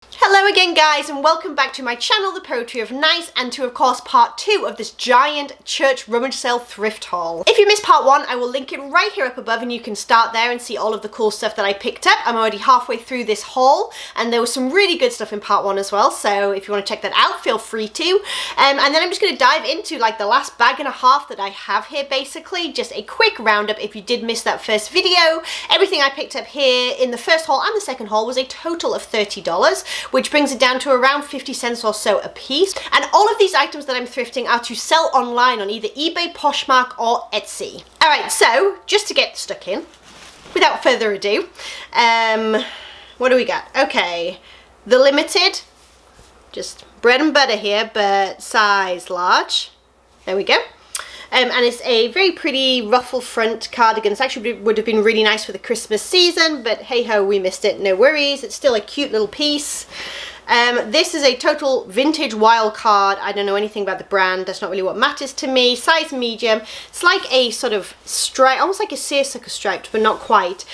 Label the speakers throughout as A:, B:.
A: Hello again guys, and welcome back to my channel, The Poetry of Nice, and to of course part 2 of this giant church rummage sale thrift haul. If you missed part 1, I will link it right here up above and you can start there and see all of the cool stuff that I picked up. I'm already halfway through this haul and there was some really good stuff in part 1 as well, so if you want to check that out, feel free to. And then I'm just going to dive into like the last bag and a half that I have here basically. Just a quick roundup if you did miss that first video. Everything I picked up here in the first haul and the second haul was a total of $30. Which brings it down to around 50 cents or so a piece. And all of these items that I'm thrifting are to sell online on either eBay, Poshmark or Etsy. Alright, so just to get stuck in, without further ado, what do we got? Okay, the limited, just bread and butter here, but size large. There we go. And it's a very pretty ruffle front cardigan. This actually would have been really nice for the Christmas season, but hey ho, we missed it, no worries. It's still a cute little piece. This is a total vintage wild card. I don't know anything about the brand. That's not really what matters to me. Size medium. It's like a sort of stripe, almost like a seersucker striped, but not quite.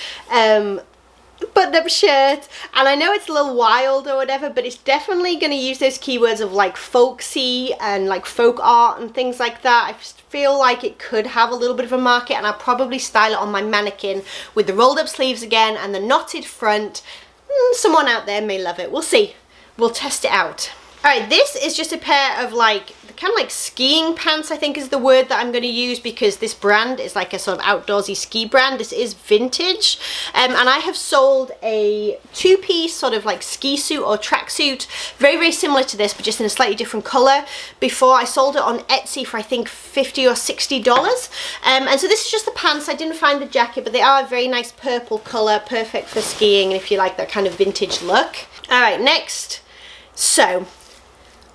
A: Button-up shirt, and I know it's a little wild or whatever, but it's definitely going to use those keywords of like folksy and like folk art and things like that. I just feel like it could have a little bit of a market, and I'll probably style it on my mannequin with the rolled up sleeves again and the knotted front. Someone out there may love it. We'll see. We'll test it out. Alright, this is just a pair of like, kind of like skiing pants, I think is the word that I'm going to use, because this brand is like a sort of outdoorsy ski brand. This is vintage, and I have sold a two-piece sort of like ski suit or tracksuit, very similar to this, but just in a slightly different color before. I sold it on Etsy for I think $50 or $60, and so this is just the pants. I didn't find the jacket, but they are a very nice purple color, perfect for skiing and if you like that kind of vintage look. Alright, next. So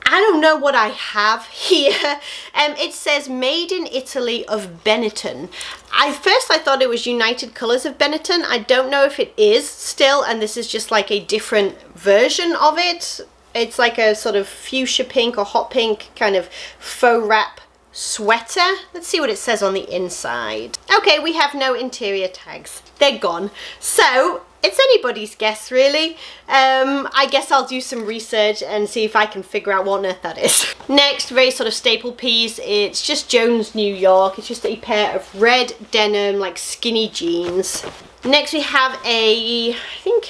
A: I don't know what I have here. It says made in Italy of Benetton. I thought it was United Colors of Benetton. I don't know if it is still, and this is just like a different version of it. It's like a sort of fuchsia pink or hot pink kind of faux wrap sweater. Let's see what it says on the inside. Okay, we have no interior tags. They're gone. So it's anybody's guess, really. I guess I'll do some research and see if I can figure out what on earth that is. Next, very sort of staple piece. It's just Jones, New York. It's just a pair of red denim, like skinny jeans. Next, we have a, I think,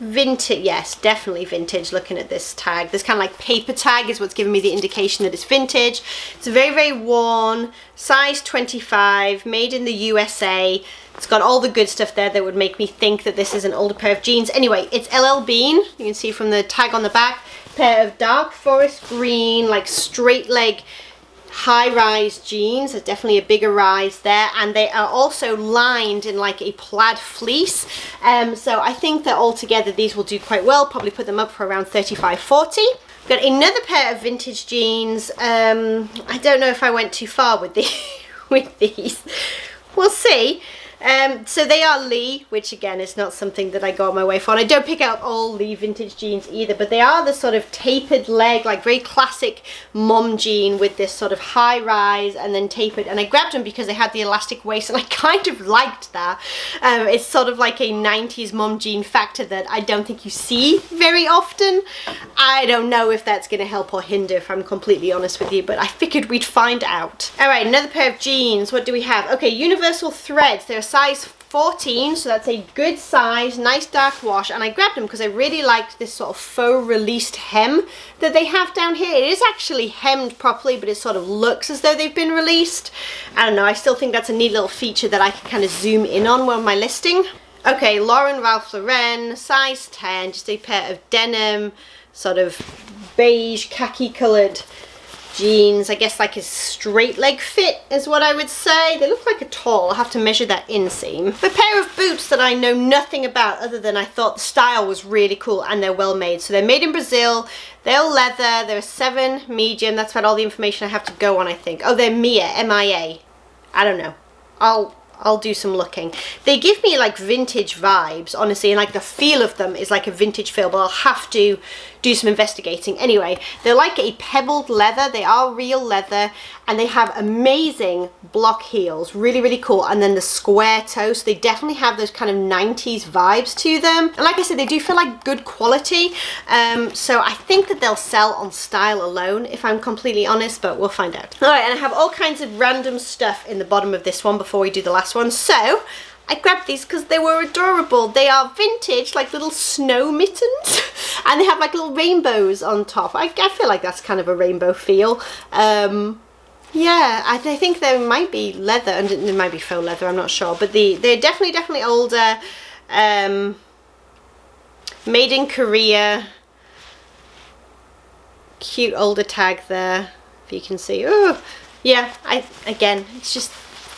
A: vintage. Yes, definitely vintage. Looking at this tag, this kind of like paper tag is what's giving me the indication that it's vintage. It's very worn, size 25, made in the USA. It's got all the good stuff there that would make me think that this is an older pair of jeans. Anyway, it's LL Bean. You can see from the tag on the back. Pair of dark forest green, like straight leg, high-rise jeans. There's definitely a bigger rise there, and they are also lined in like a plaid fleece. So I think that altogether these will do quite well. Probably put them up for around $35-40. Got another pair of vintage jeans. I don't know if I went too far with these. We'll see. So they are Lee, which again is not something that I go on my way for. And I don't pick out all Lee vintage jeans either, but they are the sort of tapered leg, like very classic mom jean with this sort of high rise and then tapered. And I grabbed them because they had the elastic waist and I kind of liked that. It's sort of like a 90s mom jean factor that I don't think you see very often. I don't know if that's going to help or hinder, if I'm completely honest with you, but I figured we'd find out. Alright, another pair of jeans. What do we have? Okay, Universal Threads. They're size 14, so that's a good size, nice dark wash, and I grabbed them because I really liked this sort of faux released hem that they have down here. It is actually hemmed properly, but it sort of looks as though they've been released. I don't know, I still think that's a neat little feature that I can kind of zoom in on my listing. Okay, Lauren Ralph Lauren, size 10, just a pair of denim, sort of beige khaki coloured jeans. I guess like a straight leg fit is what I would say. They look like a tall. I'll have to measure that inseam. A pair of boots that I know nothing about other than I thought the style was really cool and they're well made. So they're made in Brazil. They're leather. They're a 7 medium. That's about all the information I have to go on, I think. Oh, they're Mia, M-I-A. I don't know. I'll do some looking. They give me like vintage vibes, honestly, and like the feel of them is like a vintage feel, but I'll have to do some investigating. Anyway, they're like a pebbled leather. They are real leather, and they have amazing block heels, really, really cool. And then the square toe, so they definitely have those kind of 90s vibes to them. And like I said, they do feel like good quality. So I think that they'll sell on style alone, if I'm completely honest, but we'll find out. All right, and I have all kinds of random stuff in the bottom of this one before we do the last one. So I grabbed these because they were adorable. They are vintage, like little snow mittens, and they have like little rainbows on top. I feel like that's kind of a rainbow feel. Yeah, I think they might be leather, and they might be faux leather, I'm not sure, but they're definitely older. Made in Korea. Cute older tag there, if you can see. Oh, yeah, again, it's just,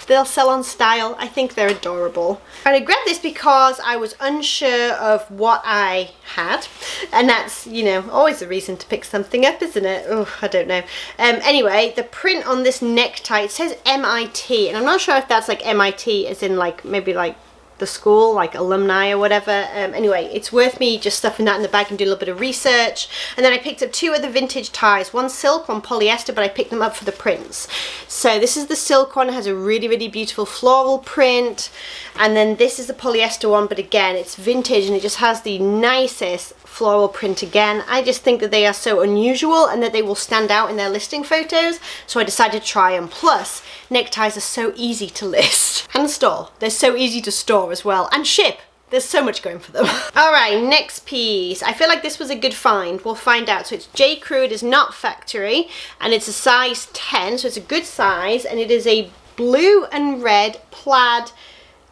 A: they'll sell on style. I think they're adorable. And I grabbed this because I was unsure of what I had, and that's, you know, always a reason to pick something up, isn't it? Oh, I don't know. Anyway, the print on this necktie, it says MIT, and I'm not sure if that's like MIT as in like maybe like the school, like alumni or whatever. Anyway, it's worth me just stuffing that in the bag and do a little bit of research. And then I picked up two other vintage ties, one silk, one polyester, but I picked them up for the prints. So this is the silk one, it has a really, really beautiful floral print, and then this is the polyester one, but again, it's vintage and it just has the nicest floral print again. I just think that they are so unusual and that they will stand out in their listing photos, so I decided to try them. Plus, neckties are so easy to list and store. They're so easy to store as well, and ship. There's so much going for them. All right, next piece. I feel like this was a good find. We'll find out. So it's J. Crew, it is not factory, and it's a size 10, so it's a good size, and it is a blue and red plaid.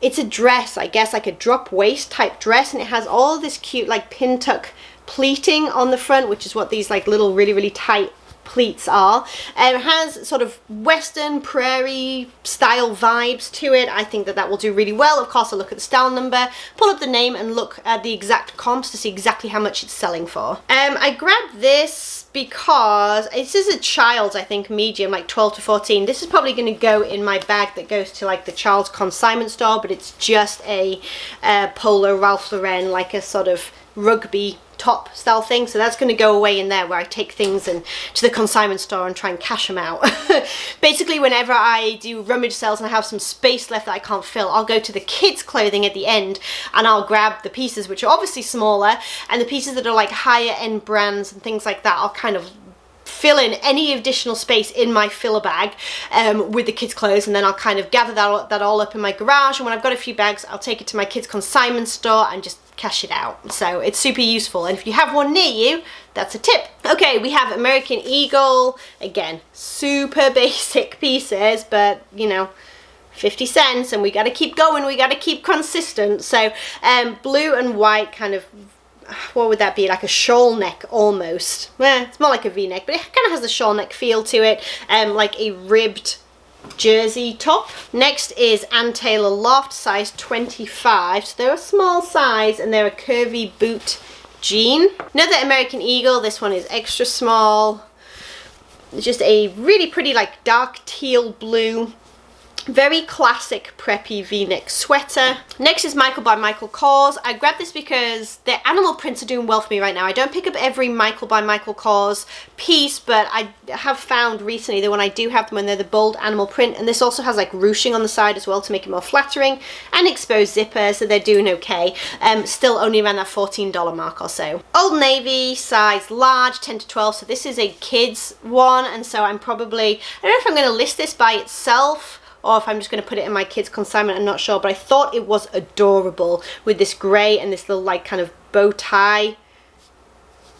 A: It's a dress, I guess, like a drop waist type dress, and it has all this cute like pin tuck pleating on the front, which is what these like little really, really tight pleats are. It has sort of western prairie style vibes to it. I think that that will do really well. Of course, I'll look at the style number, pull up the name, and look at the exact comps to see exactly how much it's selling for. I grabbed this because this is a child's, I think, medium, like 12 to 14. This is probably going to go in my bag that goes to like the child's consignment store, but it's just a Polo Ralph Lauren, like a sort of rugby top style thing, so that's going to go away in there where I take things and to the consignment store and try and cash them out. Basically, whenever I do rummage sales and I have some space left that I can't fill, I'll go to the kids clothing at the end and I'll grab the pieces which are obviously smaller, and the pieces that are like higher end brands and things like that, I'll kind of fill in any additional space in my filler bag with the kids' clothes, and then I'll kind of gather that all up in my garage, and when I've got a few bags, I'll take it to my kids' consignment store and just cash it out. So it's super useful, and if you have one near you, that's a tip. Okay, we have American Eagle. Again, super basic pieces, but you know, 50 cents, and we got to keep going, we got to keep consistent. So blue and white kind of, what would that be, like a shawl neck almost. Well, it's more like a v-neck, but it kind of has the shawl neck feel to it, like a ribbed jersey top. Next is Ann Taylor Loft, size 25, so they're a small size and they're a curvy boot jean. Another American Eagle, this one is extra small. It's just a really pretty like dark teal blue, very classic preppy v-neck sweater. Next is Michael by Michael Kors. I grabbed this because their animal prints are doing well for me right now. I don't pick up every Michael by Michael Kors piece, but I have found recently that when I do have them, when they're the bold animal print, and this also has like ruching on the side as well to make it more flattering, and exposed zipper, so they're doing okay. Still only around that $14 mark or so. Old Navy, size large, 10 to 12, so this is a kids one, and so I'm probably, I don't know if I'm going to list this by itself or if I'm just going to put it in my kids' consignment, I'm not sure, but I thought it was adorable with this grey and this little like kind of bow tie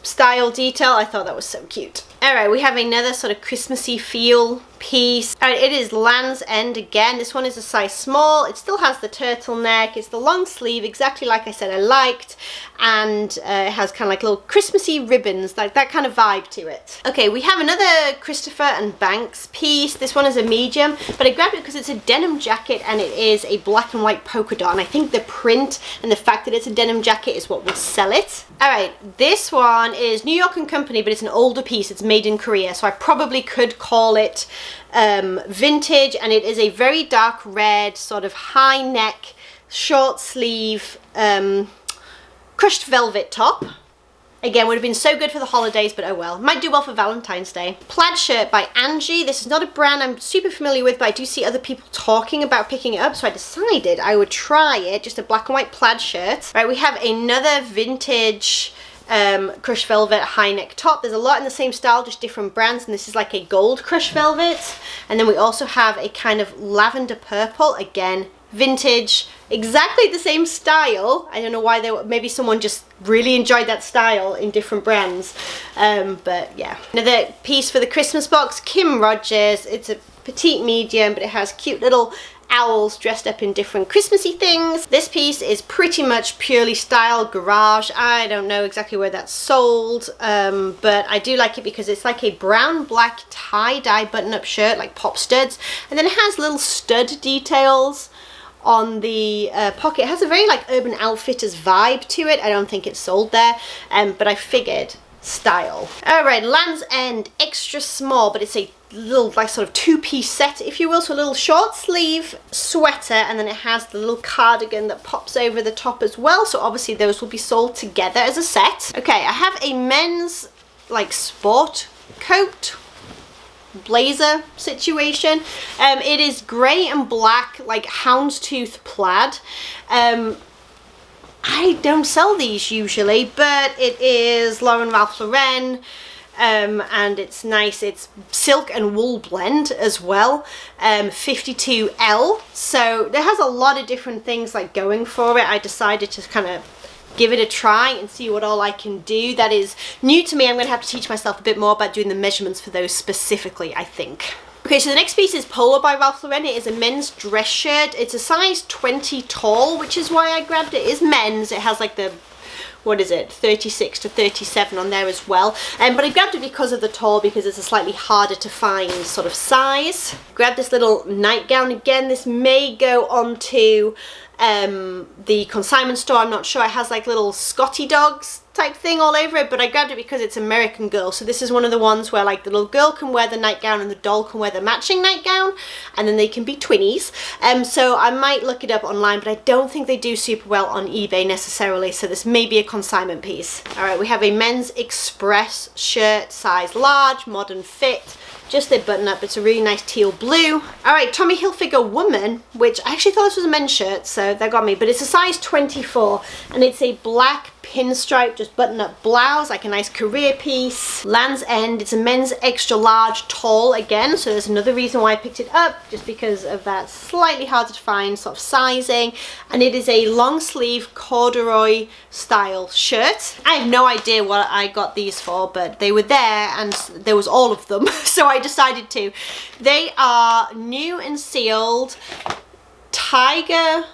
A: style detail. I thought that was so cute. Alright, we have another sort of Christmassy feel piece. Alright, it is Land's End again. This one is a size small. It still has the turtleneck. It's the long sleeve, exactly like I said I liked. And it has kind of like little Christmassy ribbons, like that kind of vibe to it. Okay, we have another Christopher and Banks piece. This one is a medium, but I grabbed it because it's a denim jacket and it is a black and white polka dot. And I think the print and the fact that it's a denim jacket is what will sell it. Alright, this one is New York & Company, but it's an older piece. It's made made in Korea, so I probably could call it vintage, and it is a very dark red, sort of high neck, short sleeve, crushed velvet top. Again, would have been so good for the holidays, but oh well. Might do well for Valentine's Day. Plaid shirt by Angie. This is not a brand I'm super familiar with, but I do see other people talking about picking it up, so I decided I would try it. Just a black and white plaid shirt. Right, we have another vintage crushed velvet high neck top. There's a lot in the same style, just different brands, and this is like a gold crushed velvet. And then we also have a kind of lavender purple, again, vintage, exactly the same style. I don't know why maybe someone just really enjoyed that style in different brands, but yeah. Another piece for the Christmas box, Kim Rogers. It's a petite medium, but it has cute little owls dressed up in different Christmassy things. This piece is pretty much purely style garage. I don't know exactly where that's sold, but I do like it because it's like a brown black tie-dye button-up shirt, like pop studs, and then it has little stud details on the pocket. It has a very like Urban Outfitters vibe to it. I don't think it's sold there, but I figured style. All right, Land's End extra small, but it's a little like sort of two-piece set, if you will. So a little short sleeve sweater, and then it has the little cardigan that pops over the top as well. So obviously those will be sold together as a set. Okay, I have a men's like sport coat blazer situation. It is grey and black, like houndstooth plaid. I don't sell these usually, but it is Lauren Ralph Lauren, and it's nice. It's silk and wool blend as well, 52L, so it has a lot of different things like going for it. I decided to kind of give it a try and see what all I can do. That is new to me. I'm going to have to teach myself a bit more about doing the measurements for those specifically, I think. Okay, so the next piece is Polo by Ralph Lauren. It is a men's dress shirt. It's a size 20 tall, which is why I grabbed it. It is men's. It has like the, what is it, 36 to 37 on there as well. But I grabbed it because of the tall, because it's a slightly harder to find sort of size. Grab this little nightgown again. This may go onto the consignment store, I'm not sure. It has like little Scotty dogs type thing all over it, but I grabbed it because it's American Girl. So this is one of the ones where like the little girl can wear the nightgown and the doll can wear the matching nightgown, and then they can be twinnies. So I might look it up online, but I don't think they do super well on eBay necessarily, so this may be a consignment piece. All right, we have a men's express shirt, size large, modern fit. Just a button up. It's a really nice teal blue. All right, Tommy Hilfiger Woman, which I actually thought this was a men's shirt, so that got me, but it's a size 24, and it's a black pinstripe, just button up blouse, like a nice career piece. Land's End, it's a men's extra large tall again, so there's another reason why I picked it up, just because of that slightly harder to find sort of sizing. And it is a long sleeve corduroy style shirt. I have no idea what I got these for, but they were there and there was all of them, so I decided to. They are new and sealed Tiger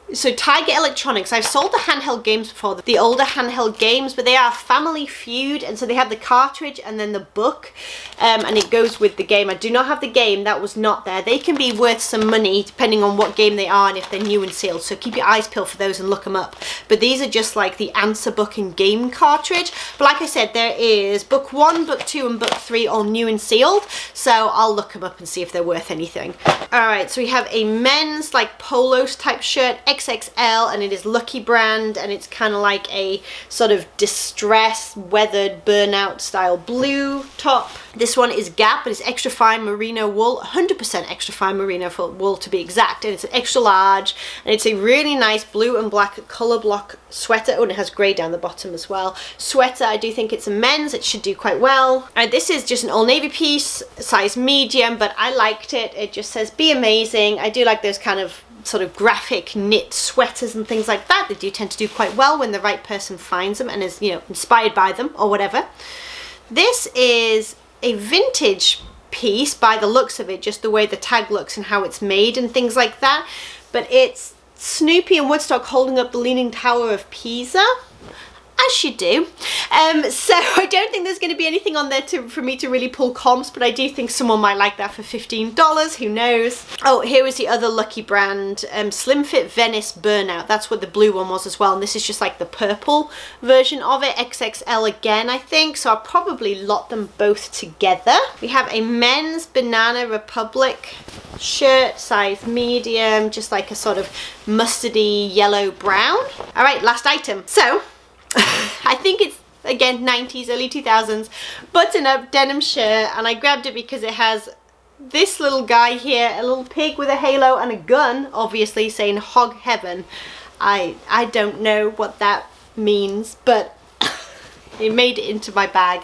A: Electronics. I've sold the handheld games before, the older handheld games, but they are Family Feud, and so they have the cartridge and then the book, and it goes with the game. I do not have the game, that was not there. They can be worth some money depending on what game they are and if they're new and sealed, so keep your eyes peeled for those and look them up. But these are just like the answer book and game cartridge. But like I said, there is book 1, book 2 and book 3 all new and sealed, so I'll look them up and see if they're worth anything. Alright, so we have a men's like polos type shirt, XXL, and it is Lucky brand, and it's kind of like a sort of distressed, weathered, burnout style blue top. This one is Gap, but it's extra fine merino wool, 100% extra fine merino wool to be exact, and it's an extra large, and it's a really nice blue and black color block sweater. Oh, and it has grey down the bottom as well. Sweater, I do think it's a men's, it should do quite well. This is just an Old Navy piece, size medium, but I liked it. It just says be amazing. I do like those kind of sort of graphic knit sweaters and things like that. They do tend to do quite well when the right person finds them and is, you know, inspired by them or whatever. This is a vintage piece by the looks of it, just the way the tag looks and how it's made and things like that. But it's Snoopy and Woodstock holding up the Leaning Tower of Pisa. as you do. So I don't think there's going to be anything on there for me to really pull comps, but I do think someone might like that for $15. Who knows? Oh, here is the other lucky brand, Slim Fit Venice Burnout. That's what the blue one was as well, and this is just like the purple version of it, XXL again, I think. So I'll probably lot them both together. We have a men's Banana Republic shirt, size medium, just like a sort of mustardy yellow brown. All right, last item. So I think it's, again, 90s, early 2000s, button-up denim shirt, and I grabbed it because it has this little guy here, a little pig with a halo and a gun, obviously saying hog heaven. I don't know what that means, but it made it into my bag,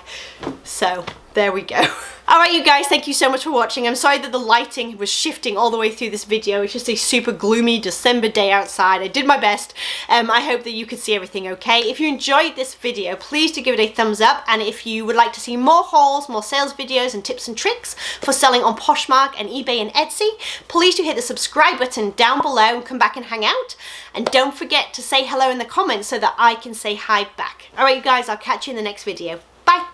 A: so there we go. Alright you guys, thank you so much for watching. I'm sorry that the lighting was shifting all the way through this video. It's just a super gloomy December day outside. I did my best. I hope that you could see everything okay. If you enjoyed this video, please do give it a thumbs up, and if you would like to see more hauls, more sales videos and tips and tricks for selling on Poshmark and eBay and Etsy, please do hit the subscribe button down below and come back and hang out. And don't forget to say hello in the comments so that I can say hi back. Alright you guys, I'll catch you in the next video. Bye!